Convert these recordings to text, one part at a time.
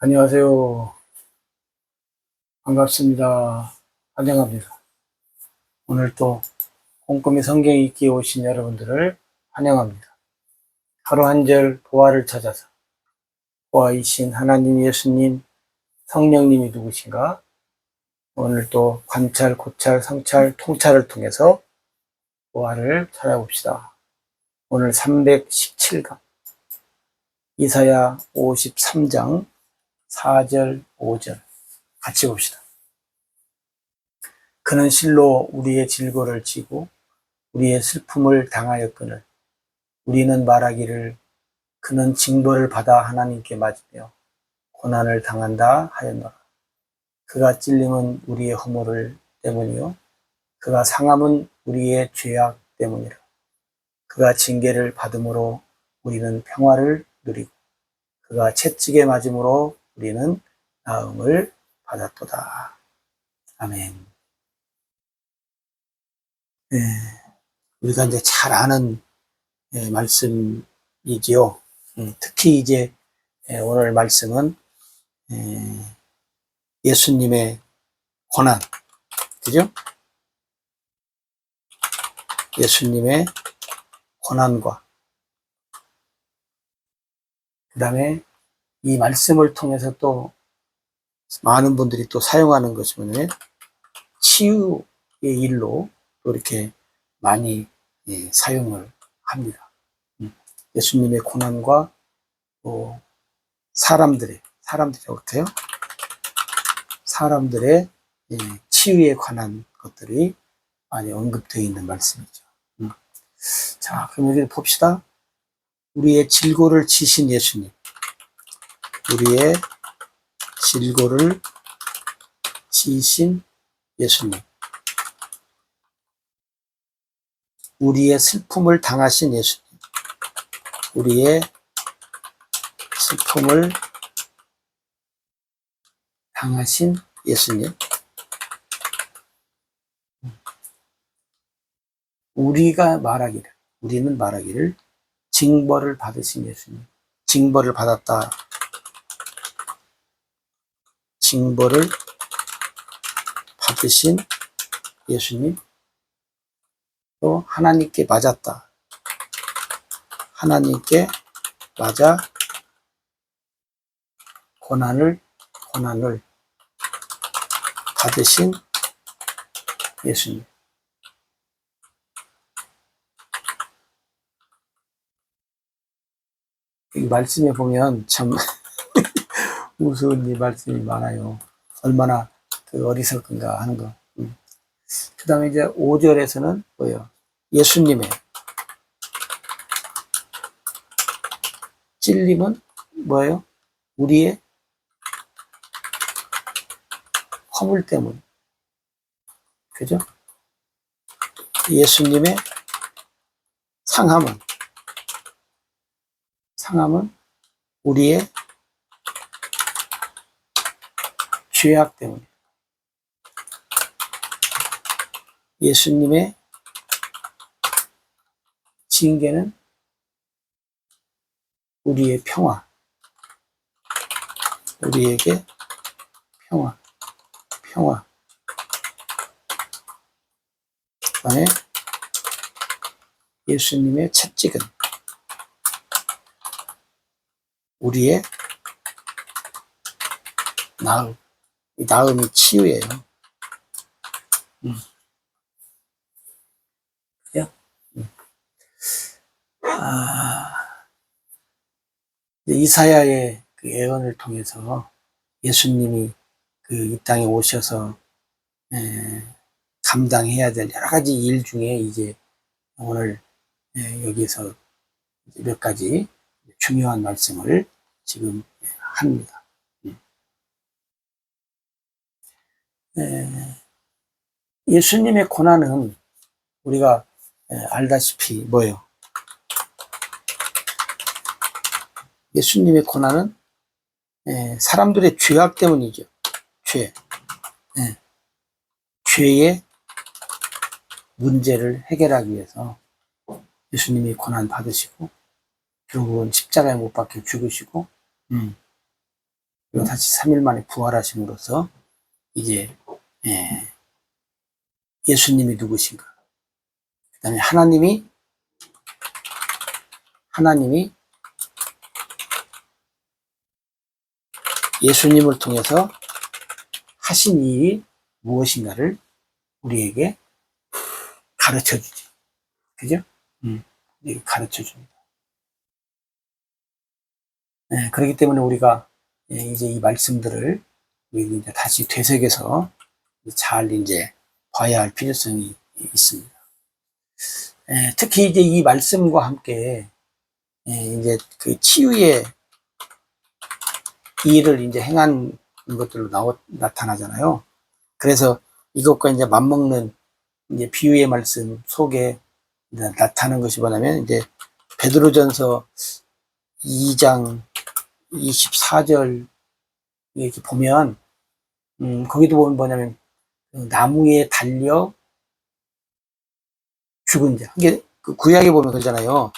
안녕하세요. 반갑습니다. 환영합니다. 오늘 또 꼼꼼히 성경 읽기에 오신 여러분들을 환영합니다. 하루 한 절 보화를 찾아서 보화이신 하나님, 예수님, 성령님이 누구신가? 오늘 또 관찰, 고찰, 성찰, 통찰을 통해서 보화를 찾아봅시다. 오늘 317강 이사야 53장 4절, 5절 같이 봅시다. 그는 실로 우리의 질고를 지고 우리의 슬픔을 당하였거늘 우리는 말하기를 그는 징벌을 받아 하나님께 맞으며 고난을 당한다 하였노라. 그가 찔림은 우리의 허물을 때문이요 그가 상함은 우리의 죄악 때문이라. 그가 징계를 받음으로 우리는 평화를 누리고 그가 채찍에 맞음으로 우리는 나음을 받았도다. 아멘. 네, 우리가 이제 잘 아는 말씀이지요. 특히 이제 오늘 말씀은 예수님의 고난, 그죠? 예수님의 고난과 그 다음에 이 말씀을 통해서 또 많은 분들이 또 사용하는 것은 치유의 일로 또 이렇게 많이 사용을 합니다. 예수님의 고난과 또 사람들이라고 할까요? 사람들의 치유에 관한 것들이 많이 언급되어 있는 말씀이죠. 자, 그럼 여기 봅시다. 우리의 질고를 지신 예수님, 우리의 질고를 지신 예수님, 우리의 슬픔을 당하신 예수님, 우리의 슬픔을 당하신 예수님, 우리는 말하기를 징벌을 받으신 예수님, 징벌을 받았다, 징벌을 받으신 예수님, 또 하나님께 맞았다, 하나님께 맞아 고난을 받으신 예수님. 이 말씀에 보면 참 무서운 이 말씀이 많아요. 얼마나 그 어리석은가 하는 거. 그 다음에 이제 5절에서는 뭐예요? 예수님의 찔림은 뭐예요? 우리의 허물 때문. 그죠? 예수님의 상함은 우리의 죄악 때문에. 예수님의 징계는 우리의 평화, 우리에게 평화. 그 다음에 예수님의 채찍은 우리의 나음. 이 나음이 치유예요. 이사야의 그 예언을 통해서 예수님이 그 이 땅에 오셔서 감당해야 될 여러 가지 일 중에 이제 오늘 여기서 몇 가지 중요한 말씀을 지금 합니다. 예수님의 고난은 우리가 알다시피 뭐예요? 예수님의 고난은 사람들의 죄악 때문이죠. 죄의 문제를 해결하기 위해서 예수님이 고난 받으시고 결국은 십자가에 못 박혀 죽으시고 그리고 다시 3일 만에 부활하심으로써 이제 예수님이 누구신가? 그 다음에 하나님이 예수님을 통해서 하신 일이 무엇인가를 우리에게 가르쳐 주지. 그죠? 가르쳐 줍니다. 그렇기 때문에 우리가 이제 이 말씀들을 우리 이제 다시 되새겨서 잘 이제 봐야 할 필요성이 있습니다. 특히 이제 이 말씀과 함께 이제 그 치유의 일을 이제 행한 것들로 나타나잖아요. 그래서 이것과 이제 맞먹는 이제 비유의 말씀 속에 나타나는 것이 뭐냐면 이제 베드로전서 2장 24절 이렇게 보면 거기도 보면 뭐냐면 나무에 달려 죽은 자. 이게 그 구약에 보면 그러잖아요.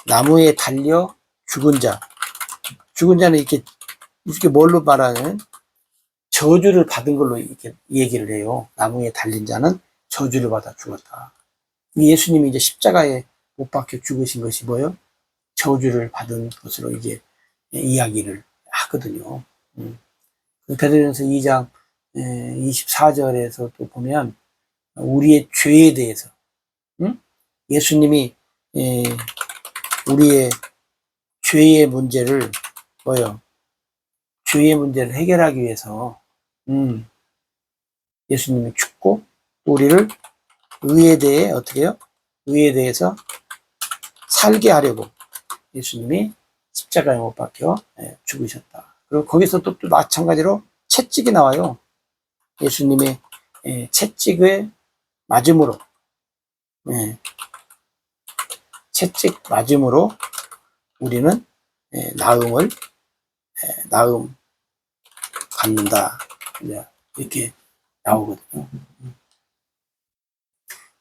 나무에 달려 죽은 자. 죽은 자는 이렇게 뭘로 말하냐면 저주를 받은 걸로 이렇게 얘기를 해요. 나무에 달린 자는 저주를 받아 죽었다. 예수님이 이제 십자가에 못 박혀 죽으신 것이 뭐예요? 저주를 받은 것으로 이제 이야기를 하거든요. 베드로전서 2장 24절에서 또 보면 우리의 죄에 대해서 예수님이 우리의 죄의 문제를 죄의 문제를 해결하기 위해서 예수님이 죽고 우리를 의에 대해 어떻게 해요? 의에 대해서 살게 하려고 예수님이 십자가에 못 박혀 죽으셨다. 그리고 거기서 또 마찬가지로 채찍이 나와요. 예수님의 채찍을 맞음으로 채찍 맞음으로 우리는 나음 갖는다. 이렇게 나오거든요.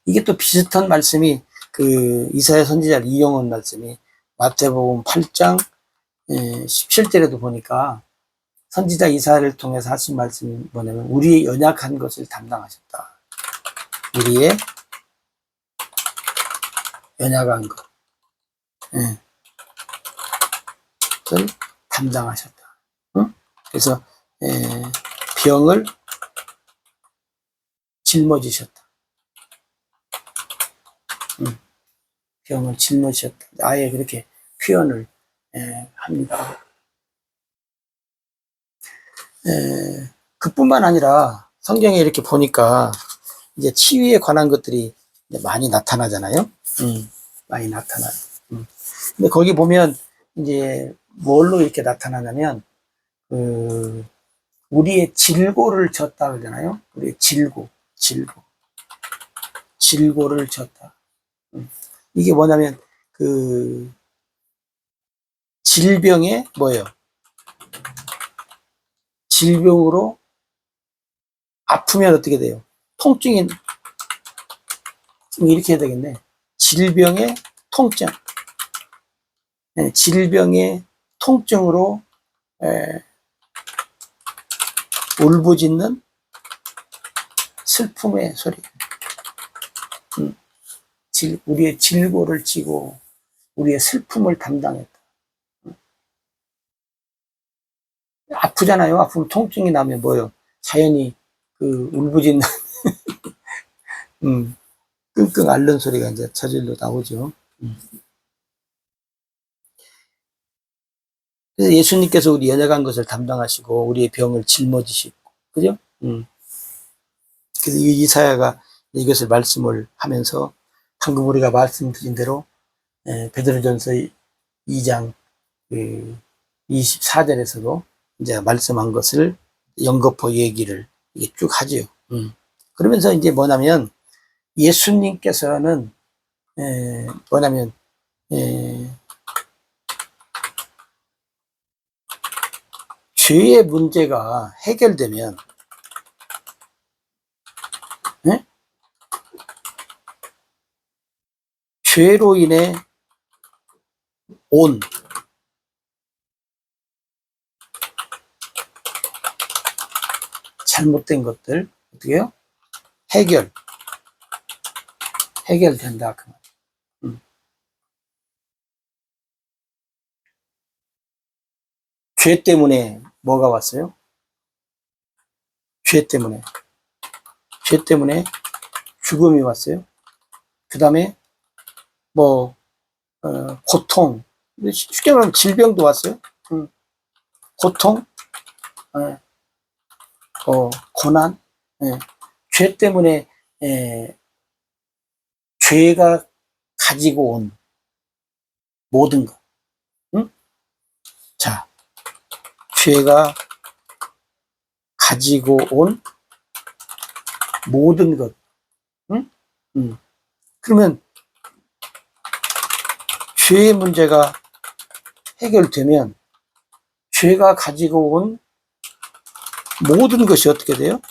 이게 또 비슷한 말씀이 그 이사야 선지자 이영원 말씀이 마태복음 8장 17절에도 보니까 선지자 이사야를 통해서 하신 말씀이 뭐냐면 우리의 연약한 것을 담당하셨다. 우리의 연약한 것을 담당하셨다. 그래서 병을 짊어지셨다. 병을 짊어지셨다. 아예 그렇게 표현을 합니다. 그뿐만 아니라 성경에 이렇게 보니까 이제 치유에 관한 것들이 많이 나타나잖아요. 많이 나타나요. 근데 거기 보면 이제 뭘로 이렇게 나타나냐면 우리의 질고를 졌다 그러잖아요. 우리의 질고를 졌다. 이게 뭐냐면 그 질병에 뭐예요? 질병으로 아프면 어떻게 돼요? 통증이 이렇게 해야 되겠네. 질병의 통증. 질병의 통증으로 울부짖는 슬픔의 소리. 우리의 질고를 지고 우리의 슬픔을 담당했다. 아프잖아요. 아프면 통증이 나면 뭐예요? 자연히 그 울부짖는 끙끙 앓는 소리가 이제 저절로 나오죠. 그래서 예수님께서 우리 연약한 것을 담당하시고 우리의 병을 짊어지시고, 그죠? 그래서 이사야가 이것을 말씀을 하면서 방금 우리가 말씀드린 대로 베드로전서 2장 24절에서도 이제 말씀한 것을 연거푸 얘기를 쭉 하지요. 그러면서 이제 뭐냐면 예수님께서는 뭐냐면 죄의 문제가 해결되면 죄로 인해 온 잘못된 것들 어떻게 해요? 해결된다 그 말. 죄 때문에 뭐가 왔어요? 죄 때문에 죽음이 왔어요. 그 다음에 뭐 고통, 쉽게 말하면 질병도 왔어요. 고통, 고난, 죄 때문에 죄가 가지고 온 모든 것. 자, 죄가 가지고 온 모든 것. 그러면 죄의 문제가 해결되면 죄가 가지고 온 모든 것이 어떻게 돼요?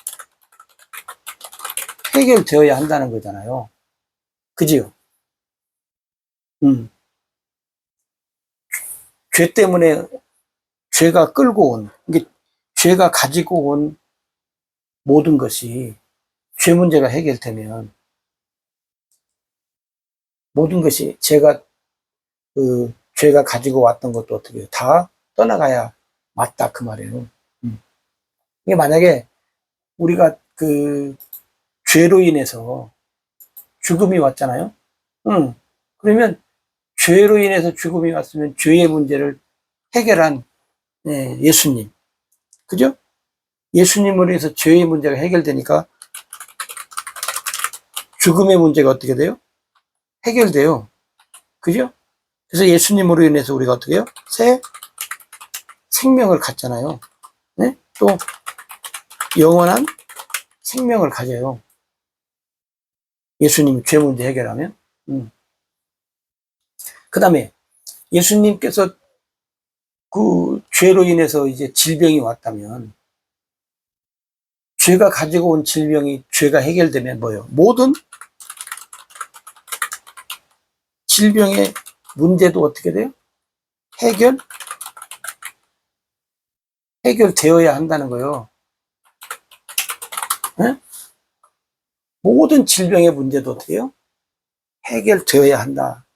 해결되어야 한다는 거잖아요. 그지요? 죄 때문에 죄가 끌고 온, 이게 죄가 가지고 온 모든 것이 죄 문제가 해결되면 모든 것이 죄가 가지고 왔던 것도 어떻게 해요? 다 떠나가야 맞다 그 말이에요. 이게 만약에 우리가 죄로 인해서 죽음이 왔잖아요. 그러면 죄로 인해서 죽음이 왔으면 죄의 문제를 해결한 예수님, 그죠? 예수님으로 해서 죄의 문제가 해결되니까 죽음의 문제가 어떻게 돼요? 해결돼요. 그죠? 그래서 예수님으로 인해서 우리가 어떻게 해요? 새 생명을 갖잖아요. 네? 또 영원한 생명을 가져요. 예수님이 죄 문제 해결하면. 그 다음에 예수님께서 그 죄로 인해서 이제 질병이 왔다면 죄가 가지고 온 질병이 죄가 해결되면 뭐예요? 모든 질병의 문제도 어떻게 돼요? 해결되어야 한다는 거예요. 네? 모든 질병의 문제도 어떻게 해요? 해결되어야 한다.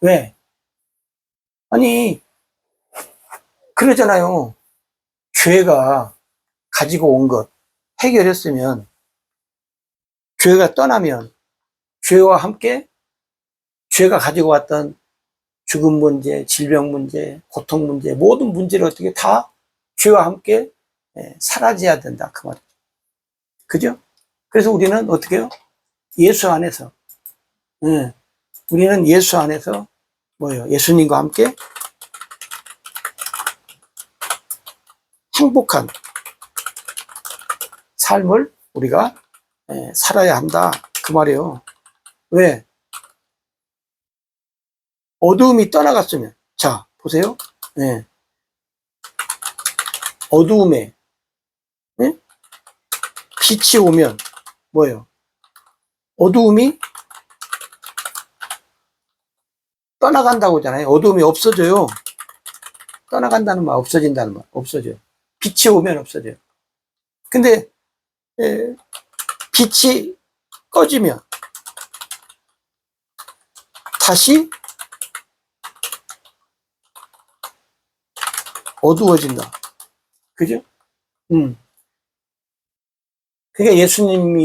왜? 아니, 그러잖아요. 죄가 가지고 온 것 해결했으면, 죄가 떠나면 죄와 함께 죄가 가지고 왔던 죽음 문제, 질병 문제, 고통 문제, 모든 문제를 어떻게 다 죄와 함께 사라져야 된다 그 말이죠. 그죠? 그래서 우리는 어떻게 해요? 예수 안에서, 우리는 예수 안에서 뭐예요? 예수님과 함께 행복한 삶을 우리가 살아야 한다 그 말이에요. 왜? 어두움이 떠나갔으면, 자 보세요. 어두움에 빛이 오면 뭐예요? 어두움이 떠나간다고 하잖아요. 어두움이 없어져요. 떠나간다는 말, 없어진다는 말, 없어져요. 빛이 오면 없어져요. 근데 빛이 꺼지면 다시 어두워진다. 그죠? 그러니까 예수님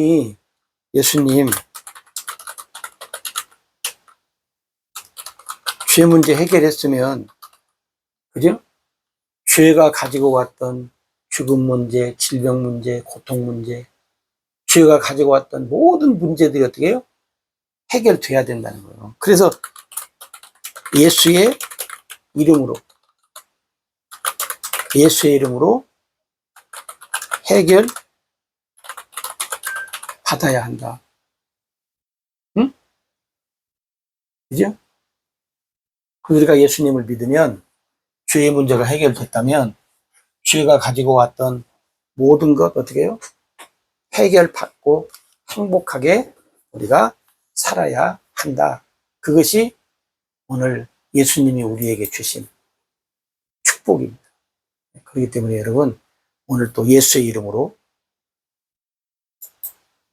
죄 문제 해결했으면, 그죠? 죄가 가지고 왔던 죽음 문제, 질병 문제, 고통 문제, 죄가 가지고 왔던 모든 문제들이 어떻게 해요? 해결돼야 된다는 거예요. 그래서 예수의 이름으로 해결 받아야 한다. 응? 그죠? 우리가 예수님을 믿으면 죄의 문제가 해결됐다면 죄가 가지고 왔던 모든 것 어떻게 해요? 해결받고 행복하게 우리가 살아야 한다. 그것이 오늘 예수님이 우리에게 주신 축복입니다. 그렇기 때문에 여러분, 오늘 또 예수의 이름으로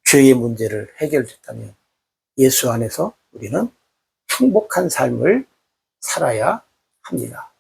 죄의 문제를 해결됐다면 예수 안에서 우리는 행복한 삶을 살아야 합니다.